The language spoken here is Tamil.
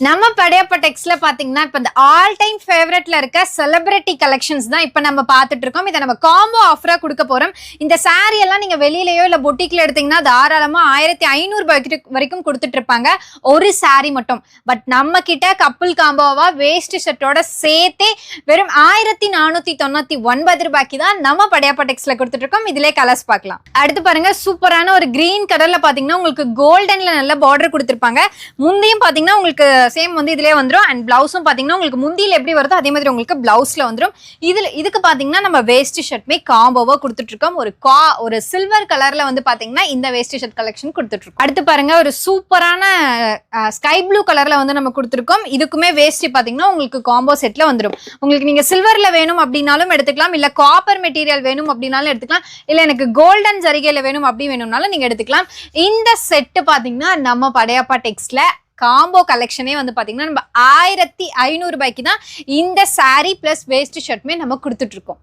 நம்ம படையப்ப டெக்ஸ்ல பாத்தீங்கன்னா இப்ப இந்த ஆல் டைம் ஃபேவரட்ல இருக்க செலிபிரிட்டி கலெக்ஷன்ஸ் தான் இப்ப நம்ம பாத்துட்டு இருக்கோம். இதை நம்ம காம்போ ஆஃபரா கொடுக்க போறோம். இந்த சாரி எல்லாம் நீங்க வெளியிலயோ இல்ல பொட்டிக்ல எடுத்தீங்கன்னா தாராளமா 1500 வரைக்கும் கொடுத்துட்டு இருப்பாங்க ஒரு சாரி மட்டும். பட் நம்ம கிட்ட கப்புள் காம்போவா வேஸ்ட் ஷர்ட்டோட சேர்த்தே வெறும் 1499 ரூபாய்க்கு தான் நம்ம படையப்ப டெக்ஸ்ல கொடுத்துட்டு இருக்கோம். இதுல கலர்ஸ் பார்க்கலாம். அடுத்து பாருங்க, சூப்பரான ஒரு கிரீன் கலர்ல பாத்தீங்கன்னா உங்களுக்கு கோல்டன்ல நல்ல பார்டர் கொடுத்திருப்பாங்க. முந்தியும் பாத்தீங்கன்னா உங்களுக்கு சேம் வந்து இதுலயே வந்துரும். அண்ட் பிளவுஸும் பாத்தீங்கன்னா உங்களுக்கு முந்தியில எப்படி வருதோ அதே மாதிரி உங்களுக்கு பிளவுஸ்ல வந்துரும். இதுக்கு பாத்தீங்கன்னா நம்ம வேஸ்ட் ஷர்ட்மே காம்போவா கொடுத்துட்டு இருக்கோம். ஒரு சில்வர் கலர்ல வந்து பாத்தீங்கன்னா இந்த வேஸ்ட் ஷர்ட் கலெக்ஷன் கொடுத்துட்டு இருக்கோம். அடுத்து பாருங்க, ஒரு சூப்பரான ஸ்கை ப்ளூ கலர்ல வந்து நம்ம கொடுத்துருக்கோம். இதுக்குமே வேஸ்ட் பாத்தீங்கன்னா உங்களுக்கு காம்போ செட்ல வந்துடும். உங்களுக்கு நீங்க சில்வர்ல வேணும் அப்படின்னாலும் எடுத்துக்கலாம், இல்ல காப்பர் மெட்டீரியல் வேணும் அப்படின்னாலும் எடுத்துக்கலாம், இல்ல எனக்கு கோல்டன் ஜரிகையில வேணும் அப்படி வேணும்னாலும் நீங்க எடுத்துக்கலாம். இந்த செட்டு பாத்தீங்கன்னா நம்ம படையப்பா டெக்ஸ்ல காம்போ கலெக்ஷனே வந்து பாத்தீங்கன்னா நம்ம 1500 ரூபாய்க்கு தான் இந்த சாரி பிளஸ் வேஸ்ட் ஷர்ட்மே நம்ம கொடுத்துட்டு இருக்கோம்.